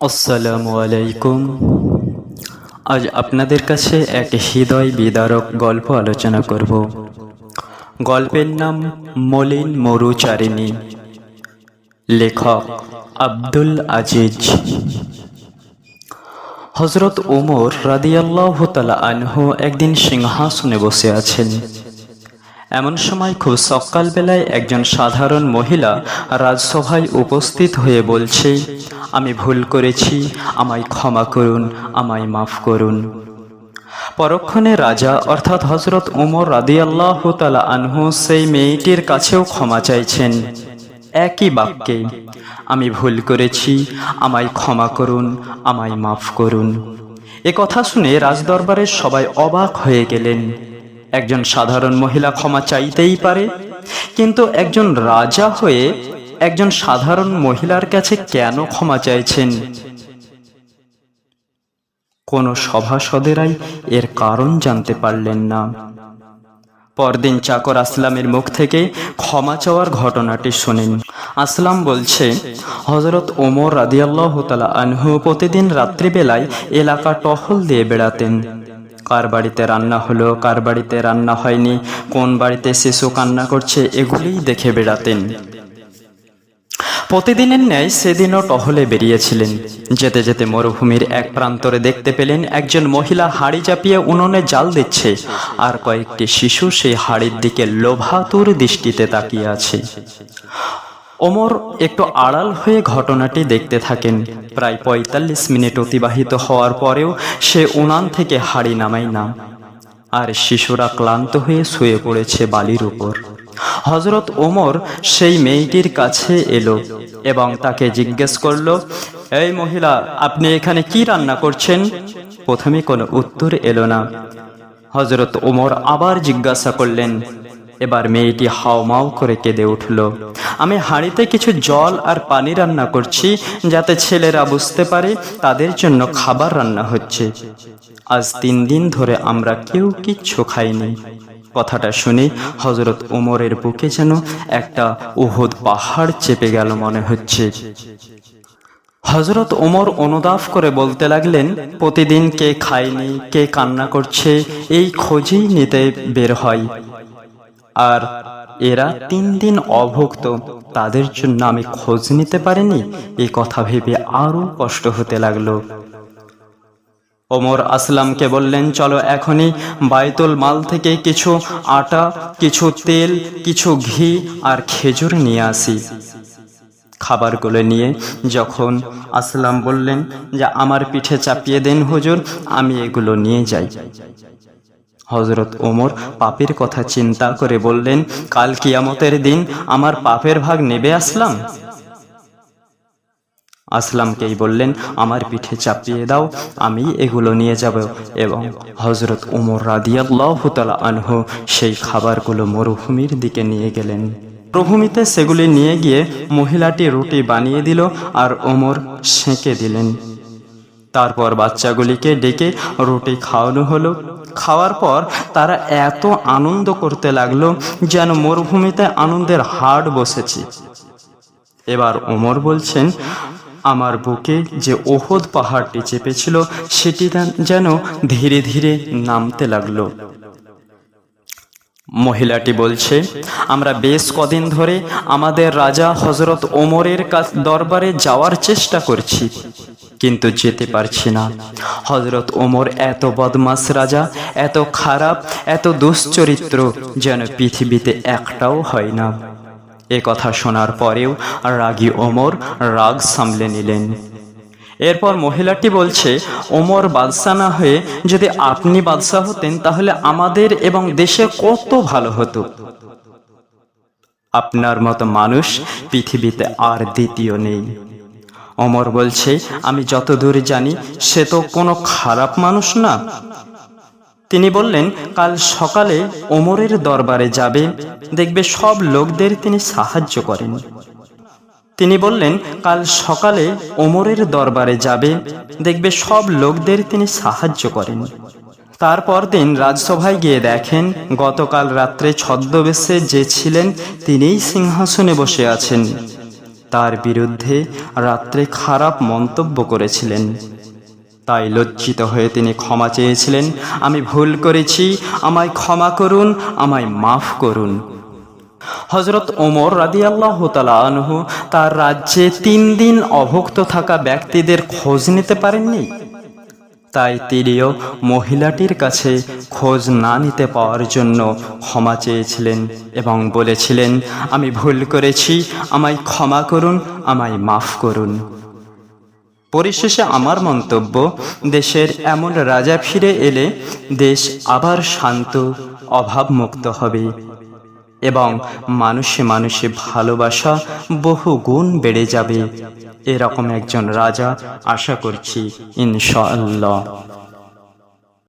আসসালামু আলাইকুম। আজ আপনাদের কাছে এক হৃদয় বিদারক গল্প আলোচনা করব। গল্পের নাম মলিন মরুচারিণী। লেখক আব্দুল আজিজ। হযরত ওমর রাদিয়াল্লাহু তাআলা আনহু একদিন সিংহাসনে বসে আছেন। এমন সময় খুব সকালবেলায় একজন সাধারণ মহিলা রাজসভায় উপস্থিত হয়ে বলছে, আমি ভুল করেছি, আমায় ক্ষমা করুন, আমায় মাফ করুন। পরক্ষণে রাজা অর্থাৎ হযরত ওমর রাদিয়াল্লাহু তাআলা আনহু সেই মেয়েটির কাছেও ক্ষমা চাইছেন একই বাক্যে, আমি ভুল করেছি, আমায় ক্ষমা করুন, আমায় মাফ করুন। এ কথা শুনে রাজদরবারের সবাই অবাক হয়ে গেলেন। একজন সাধারণ মহিলা ক্ষমা চাইতেই পারে, কিন্তু একজন রাজা হয়ে একজন সাধারণ মহিলার কাছে কেন ক্ষমা চাইছেন? কোনো সভাসদেরাই এর কারণ জানতে পারলেন না। পরদিন চাকর আসলামের মুখ থেকে ক্ষমা চাওয়ার ঘটনাটি শোনেন। আসলাম বলছে, হযরত ওমর রাদিয়াল্লাহু তাআলা আনহু প্রতিদিন রাত্রিবেলায় এলাকা টহল দিয়ে বেড়াতেন। কার বাড়িতে রান্না হলো, কার বাড়িতে রান্না হয়নি, কোন বাড়িতে শিশু কান্না করছে, এগুলিই দেখে বেড়াতেন। প্রতিদিনের ন্যায় সেদিনও টহলে বেরিয়েছিলেন। যেতে যেতে মরুভূমির এক প্রান্তরে দেখতে পেলেন একজন মহিলা হাঁড়ি চাপিয়ে উনুনে জাল দিচ্ছে, আর কয়েকটি শিশু সেই হাঁড়ির দিকে লোভাতুর দৃষ্টিতে তাকিয়ে আছে। ওমর একটু আড়াল হয়ে ঘটনাটি দেখতে থাকেন। প্রায় ৪৫ মিনিট অতিবাহিত হওয়ার পরেও সে উনান থেকে হাঁড়ি নামায় না, আর শিশুরা ক্লান্ত হয়ে শুয়ে পড়েছে বালির উপর। হযরত ওমর সেই মেয়েটির কাছে এলো এবং তাকে জিজ্ঞেস করল, এই মহিলা, আপনি এখানে কি রান্না করছেন? প্রথমে কোনো উত্তর এলো না। হযরত ওমর আবার জিজ্ঞাসা করলেন। এবার মেয়েটি হাউমাউ করে কেঁদে উঠল, আমি হাঁড়িতে কিছু জল আর পানি রান্না করছি, যাতে ছেলেরা বুঝতে পারে তাদের জন্য খাবার রান্না হচ্ছে। আজ ৩ দিন ধরে আমরা কেউ কিচ্ছু খাইনি। কথাটা শুনে হযরত ওমরের বুকে যেন একটা উহুদ পাহাড় চেপে গেল মনে হচ্ছে। হযরত ওমর অনুদাফ করে বলতে লাগলেন, প্রতিদিন কে খায়নি, কে কান্না করছে, এই খোঁজই নিতে বের হয়, আর এরা ৩ দিন অভুক্ত, তাদের জন্য আমি খোঁজ নিতে পারিনি। এই কথা ভেবে আরো কষ্ট হতে লাগলো। ওমর আসলামকে বললেন, চলো এখনই বাইতুল মাল থেকে কিছু আটা, কিছু তেল, কিছু ঘি আর খেজুর নিয়ে আসি। খাবারগুলো নিয়ে যখন আসলাম বললেন যে আমার পিঠে চাপিয়ে দেন হুজুর, আমি এগুলো নিয়ে যাই। হযরত ওমর পাপের কথা চিন্তা করে বললেন, কাল কিয়ামতের দিন আমার পাপের ভাগ নেবে আসলাম? আসলামকেই বললেন, আমার পিঠে চাপিয়ে দাও, আমি এগুলো নিয়ে যাব। এবং হযরত ওমর রাদিয়াল্লাহু তাআলা আনহু সেই খাবারগুলো মরুভূমির দিকে নিয়ে গেলেন। মরুভূমিতে সেগুলি নিয়ে গিয়ে মহিলাটি রুটি বানিয়ে দিল আর ওমর সেঁকে দিলেন। তারপর বাচ্চাগুলিকে ডেকে রুটি খাওয়ানো হলো। খাওয়ার পর তারা এত আনন্দ করতে লাগলো যেন মরুভূমিতে আনন্দের হাট বসেছে। এবার ওমর বলছেন, আমার বুকে যে উহুদ পাহাড়টি চেপেছিল সেটি যেন ধীরে ধীরে নামতে লাগলো। মহিলাটি বলছে, আমরা বেশ কদিন ধরে আমাদের রাজা হযরত ওমরের দরবারে যাওয়ার চেষ্টা করছি, কিন্তু যেতে পারছি না। হযরত ওমর এত বদমাশ রাজা, এত খারাপ, এত দুশ্চরিত্র যেন পৃথিবীতে একটাও হয় না। এ কথা শোনার পরেও রাগী ওমর রাগ সামলে নিলেন। এরপর মহিলাটি বলছে, ওমর বাদশাহ না হয়ে যদি আপনি বাদশাহ হতেন তাহলে আমাদের এবং দেশে কত ভালো হতো। আপনার মতো মানুষ পৃথিবীতে আর দ্বিতীয় নেই। ওমর বলছে, আমি যতদূর জানি সে তো কোনো খারাপ মানুষ না। তিনি বললেন, কাল সকালে ওমরের দরবারে যাবে, দেখবে সব লোকদের তিনি সাহায্য করেন। তিনি বললেন, কাল সকালে ওমরের দরবারে যাবে, দেখবে সব লোকদের তিনি সাহায্য করেন। তারপর দিন রাজসভায় গিয়ে দেখেন গতকাল রাত্রে ছদ্মবেশে যে ছিলেন তিনিই সিংহাসনে বসে আছেন। তার বিরুদ্ধে রাত্রে খারাপ মন্তব্য করেছিলেন। তাই লজ্জিত হয়ে তিনি ক্ষমা চেয়েছিলেন, আমি ভুল করেছি, আমায় ক্ষমা করুন, আমায় মাফ করুন। হযরত ওমর রাদিয়াল্লাহু তাআলা আনহু তার রাজ্যে 3 দিন অভুক্ত থাকা ব্যক্তিদের খোঁজ নিতে পারেননি। তাই তিনিও মহিলাটির কাছে খোঁজ না নিতে পাওয়ার জন্য ক্ষমা চেয়েছিলেন এবং বলেছিলেন, আমি ভুল করেছি, আমায় ক্ষমা করুন, আমায় মাফ করুন। পরিশেষে আমার মন্তব্য, দেশের এমন রাজা ফিরে এলে দেশ আবার শান্ত, অভাবমুক্ত হবে এবং মানুষে মানুষে ভালোবাসা বহু গুণ বেড়ে যাবে। এরকম একজন রাজা আশা করছি ইনশাআল্লাহ।